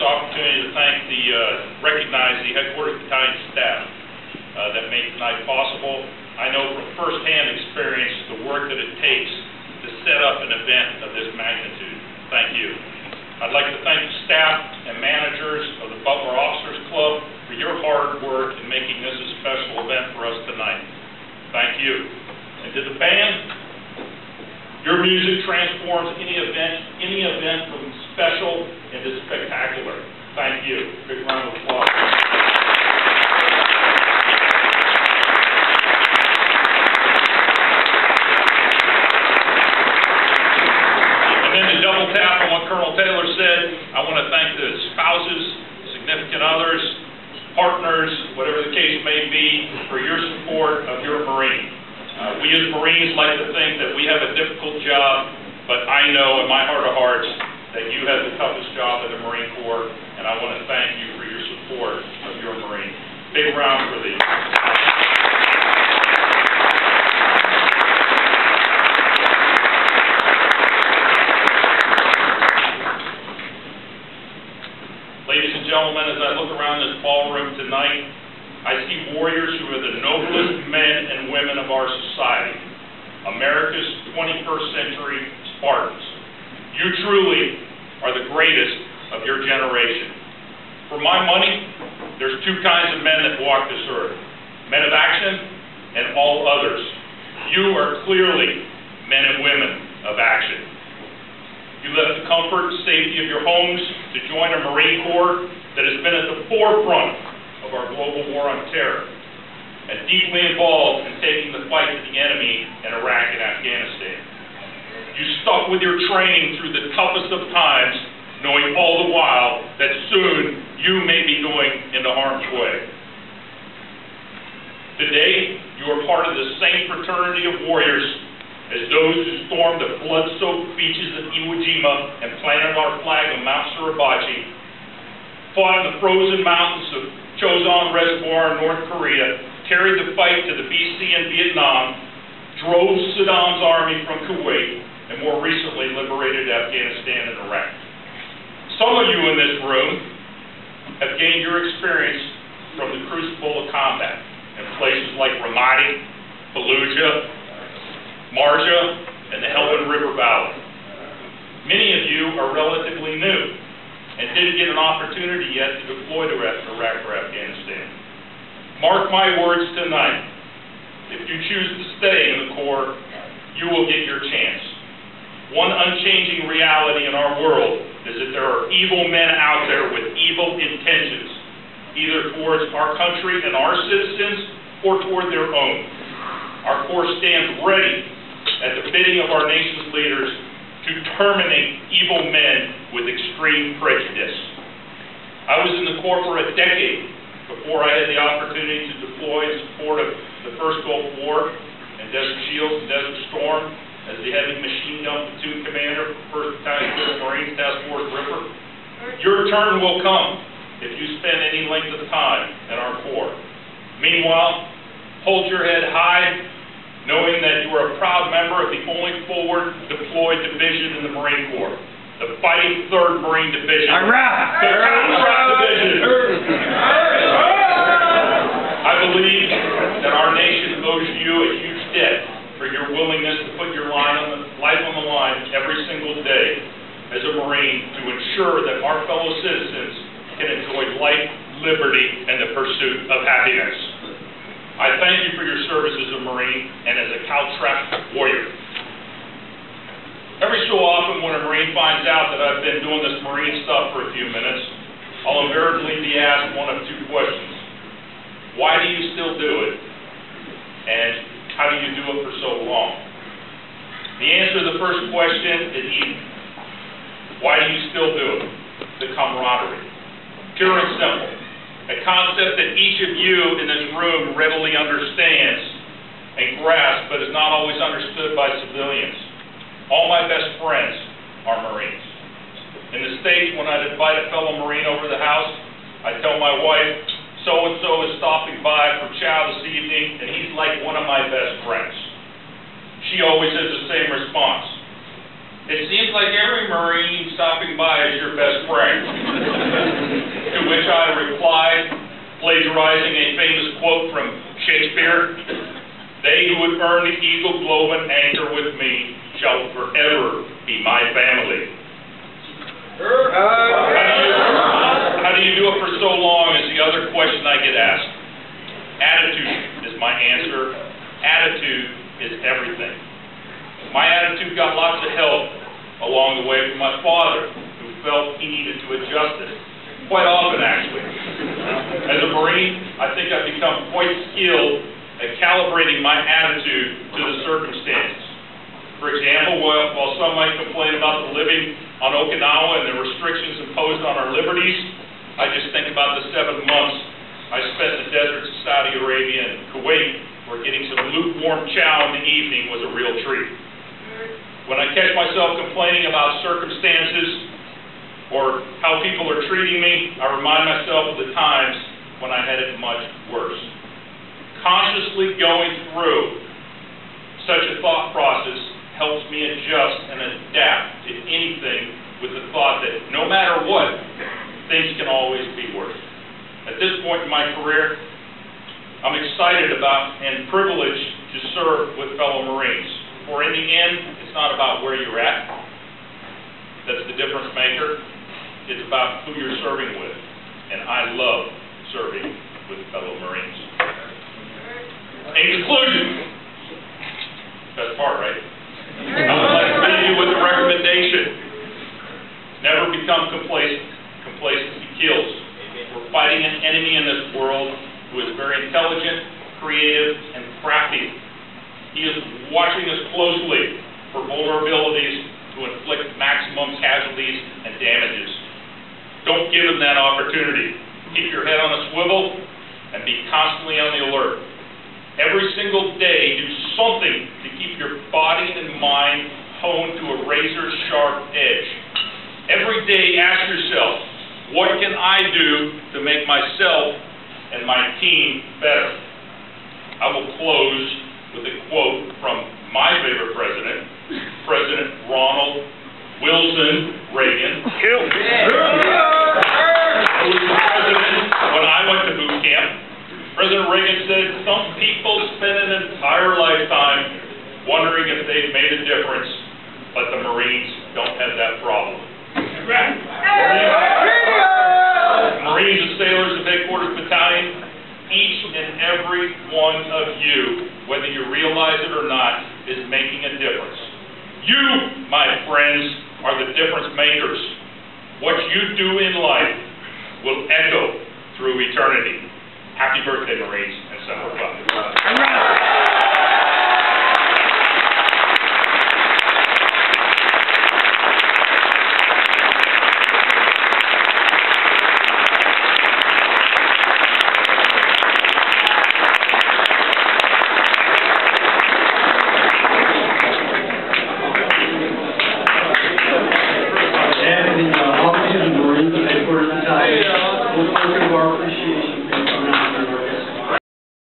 opportunity to recognize the Headquarters Battalion staff that made tonight possible. I know from first-hand experience the work that it takes to set up an event of this magnitude. Thank you. I'd like to thank the staff and managers of the Butler Officer Club for your hard work in making this a special event for us tonight. Thank you. And to the band, your music transforms any event from special into spectacular. Thank you. Big round of applause. Tap on what Colonel Taylor said. I want to thank the spouses, significant others, partners, whatever the case may be, for your support of your Marine. We as Marines like to think that we have a difficult job, but I know in my heart of hearts that you have the toughest job in the Marine Corps, and I want to thank you for your support of your Marine. Big round for the... Ladies and gentlemen, as I look around this ballroom tonight, I see warriors who are the noblest men and women of our society, America's 21st century Spartans. You truly are the greatest of your generation. For my money, there's two kinds of men that walk this earth, men of action and all others. You are clearly men and women of action. You left the comfort and safety of your homes to join a Marine Corps that has been at the forefront of our global war on terror and deeply involved in taking the fight to the enemy in Iraq and Afghanistan. You stuck with your training through the toughest of times, knowing all the while that soon you may be going into harm's way. Today, you are part of the same fraternity of warriors as those who stormed the blood-soaked beaches of Iwo Jima and planted our flag on Mount Suribachi, fought in the frozen mountains of Chosin Reservoir in North Korea, carried the fight to the BC in Vietnam, drove Saddam's army from Kuwait, and more recently liberated Afghanistan and Iraq. Some of you in this room have gained your experience from the crucible of combat in places like Ramadi, Fallujah, Marja, and the Helmand River Valley. Many of you are relatively new and didn't get an opportunity yet to deploy to Iraq or Afghanistan. Mark my words tonight, if you choose to stay in the Corps, you will get your chance. One unchanging reality in our world is that there are evil men out there with evil intentions, either towards our country and our citizens or toward their own. Our Corps stands ready at the bidding of our nation's leaders to terminate evil men with extreme prejudice. I was in the Corps for a decade before I had the opportunity to deploy in support of the first Gulf War and Desert Shield and Desert Storm as the heavy machine gun platoon commander for 1st Battalion, 5th Marine Task Force Ripper. Your turn will come if you spend any length of time in our Corps. Meanwhile, hold your head high, knowing that you are a proud member of the only forward deployed division in the Marine Corps, the Fighting 3rd Marine Division. The Contract Division. I believe that our nation owes you a huge debt for your willingness to put your life on the line every single day as a Marine to ensure that our fellow citizens can enjoy life, liberty, and the pursuit of happiness. I thank you for your service as a Marine and as a Caltrep warrior. Every so often when a Marine finds out that I've been doing this Marine stuff for a few minutes, I'll invariably be asked one of two questions. Why do you still do it? And how do you do it for so long? The answer to the first question is easy. Why do you still do it? The camaraderie. Pure and simple. A concept that each of you in this room readily understands and grasps, but is not always understood by civilians. All my best friends are Marines. In the States, when I'd invite a fellow Marine over to the house, I'd tell my wife, so-and-so is stopping by for chow this evening, and he's like one of my best friends. She always has the same response. It seems like every Marine stopping by is your best friend. Shakespeare, they who would earn the Eagle Globe and anchor with me shall forever be my family. How do you do it for so long is the other question I get asked. Attitude is my answer. Attitude is everything. My attitude got lots of help along the way from my father, who felt he needed to adjust it. Quite often, actually. As a Marine, I think I've become quite skilled at calibrating my attitude to the circumstances. For example, while some might complain about the living on Okinawa and the restrictions imposed on our liberties, I just think about the 7 months I spent in the deserts of Saudi Arabia and Kuwait, where getting some lukewarm chow in the evening was a real treat. When I catch myself complaining about circumstances or how people are treating me, I remind myself of the times when I had it much worse. Consciously going through such a thought process helps me adjust and adapt to anything with the thought that no matter what, things can always be worse. At this point in my career, I'm excited about and privileged to serve with fellow Marines. For in the end, it's not about where you're at. That's the difference maker. It's about who you're serving with. And I love serving with fellow Marines. In conclusion, best part, right? I would like to leave you with a recommendation. Never become complacent. Complacency kills. We're fighting an enemy in this world who is very intelligent, creative, and crafty. He is watching us closely for vulnerabilities to inflict maximum casualties and damages. Don't give him that opportunity. Keep your head on a swivel and be constantly on the alert. Every single day, do something to keep your body and mind honed to a razor-sharp edge. Every day, ask yourself, what can I do to make myself and my team better? I will close with a quote from my favorite president, President Ronald Wilson Reagan. Who was the president when I went to boot camp. President Reagan said, some people spend an entire lifetime wondering if they've made a difference, but the Marines don't have that problem. Marines and sailors of Headquarters Battalion, each and every one of you, whether you realize it or not, is making a difference. You, my friends, are the difference makers. What you do in life will echo through eternity. Happy birthday, Marines, and Semper Fi.